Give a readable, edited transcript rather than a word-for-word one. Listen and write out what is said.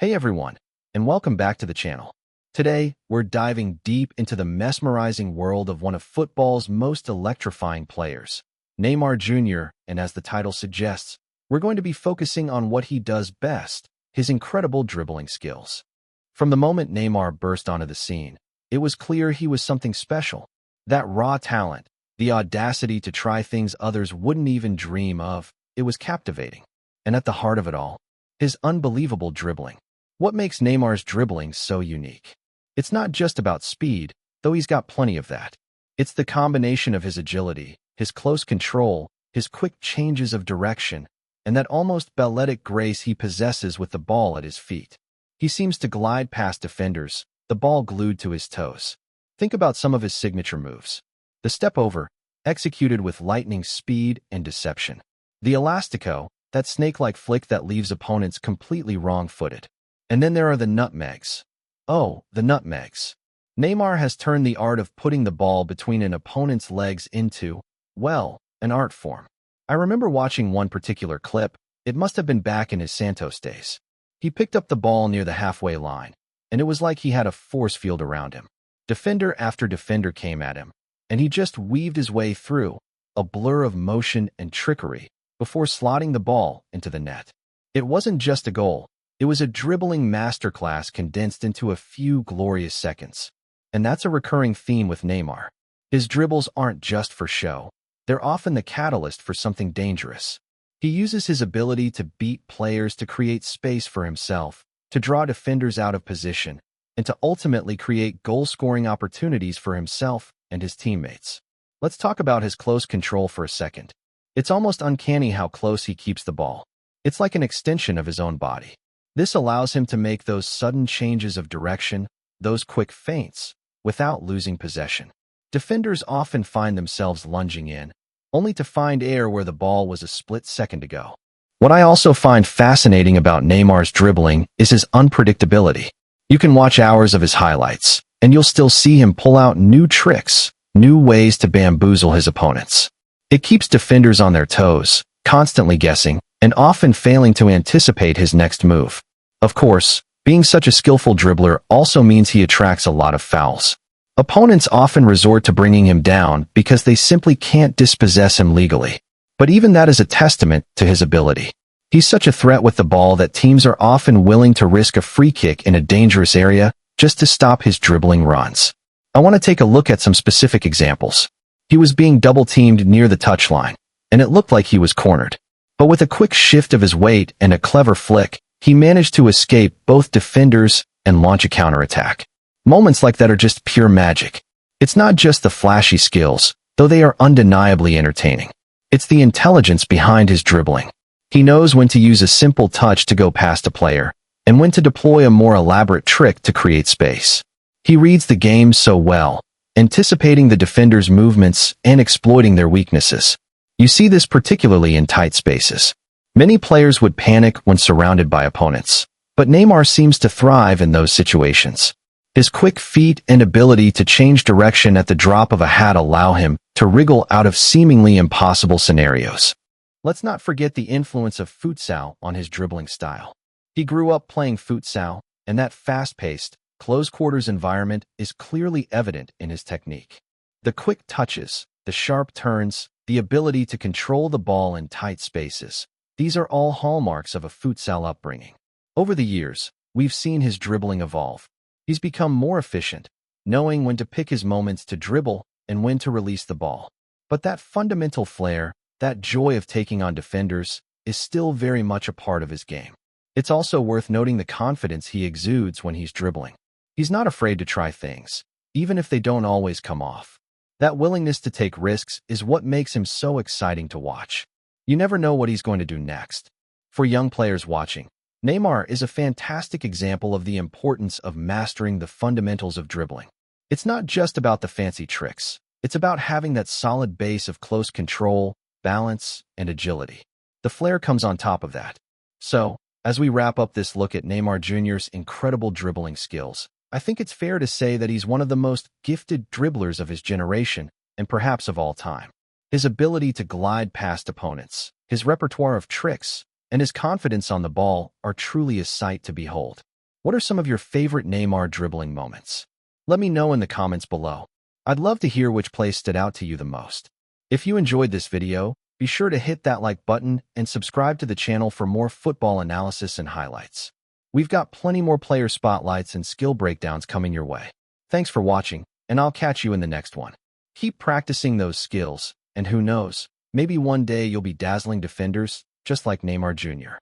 Hey everyone, and welcome back to the channel. Today, we're diving deep into the mesmerizing world of one of football's most electrifying players, Neymar Jr., and as the title suggests, we're going to be focusing on what he does best, his incredible dribbling skills. From the moment Neymar burst onto the scene, it was clear he was something special. That raw talent, the audacity to try things others wouldn't even dream of, it was captivating. And at the heart of it all, his unbelievable dribbling. What makes Neymar's dribbling so unique? It's not just about speed, though he's got plenty of that. It's the combination of his agility, his close control, his quick changes of direction, and that almost balletic grace he possesses with the ball at his feet. He seems to glide past defenders, the ball glued to his toes. Think about some of his signature moves. The step over, executed with lightning speed and deception. The elastico, that snake-like flick that leaves opponents completely wrong-footed. And then there are the nutmegs. Oh, the nutmegs. Neymar has turned the art of putting the ball between an opponent's legs into, well, an art form. I remember watching one particular clip. It must have been back in his Santos days. He picked up the ball near the halfway line, and it was like he had a force field around him. Defender after defender came at him, and he just weaved his way through, a blur of motion and trickery, before slotting the ball into the net. It wasn't just a goal. It was a dribbling masterclass condensed into a few glorious seconds. And that's a recurring theme with Neymar. His dribbles aren't just for show. They're often the catalyst for something dangerous. He uses his ability to beat players to create space for himself, to draw defenders out of position, and to ultimately create goal-scoring opportunities for himself and his teammates. Let's talk about his close control for a second. It's almost uncanny how close he keeps the ball. It's like an extension of his own body. This allows him to make those sudden changes of direction, those quick feints, without losing possession. Defenders often find themselves lunging in, only to find air where the ball was a split second ago. What I also find fascinating about Neymar's dribbling is his unpredictability. You can watch hours of his highlights, and you'll still see him pull out new tricks, new ways to bamboozle his opponents. It keeps defenders on their toes, constantly guessing, and often failing to anticipate his next move. Of course, being such a skillful dribbler also means he attracts a lot of fouls. Opponents often resort to bringing him down because they simply can't dispossess him legally. But even that is a testament to his ability. He's such a threat with the ball that teams are often willing to risk a free kick in a dangerous area just to stop his dribbling runs. I want to take a look at some specific examples. He was being double-teamed near the touchline, and it looked like he was cornered. But with a quick shift of his weight and a clever flick, he managed to escape both defenders and launch a counterattack. Moments like that are just pure magic. It's not just the flashy skills, though they are undeniably entertaining. It's the intelligence behind his dribbling. He knows when to use a simple touch to go past a player, and when to deploy a more elaborate trick to create space. He reads the game so well, anticipating the defender's movements and exploiting their weaknesses. You see this particularly in tight spaces. Many players would panic when surrounded by opponents, but Neymar seems to thrive in those situations. His quick feet and ability to change direction at the drop of a hat allow him to wriggle out of seemingly impossible scenarios. Let's not forget the influence of futsal on his dribbling style. He grew up playing futsal, and that fast-paced, close-quarters environment is clearly evident in his technique. The quick touches, the sharp turns, the ability to control the ball in tight spaces, these are all hallmarks of a futsal upbringing. Over the years, we've seen his dribbling evolve. He's become more efficient, knowing when to pick his moments to dribble and when to release the ball. But that fundamental flair, that joy of taking on defenders, is still very much a part of his game. It's also worth noting the confidence he exudes when he's dribbling. He's not afraid to try things, even if they don't always come off. That willingness to take risks is what makes him so exciting to watch. You never know what he's going to do next. For young players watching, Neymar is a fantastic example of the importance of mastering the fundamentals of dribbling. It's not just about the fancy tricks. It's about having that solid base of close control, balance, and agility. The flair comes on top of that. So, as we wrap up this look at Neymar Jr.'s incredible dribbling skills, I think it's fair to say that he's one of the most gifted dribblers of his generation, and perhaps of all time. His ability to glide past opponents, his repertoire of tricks, and his confidence on the ball are truly a sight to behold. What are some of your favorite Neymar dribbling moments? Let me know in the comments below. I'd love to hear which play stood out to you the most. If you enjoyed this video, be sure to hit that like button and subscribe to the channel for more football analysis and highlights. We've got plenty more player spotlights and skill breakdowns coming your way. Thanks for watching, and I'll catch you in the next one. Keep practicing those skills, and who knows, maybe one day you'll be dazzling defenders just like Neymar Jr.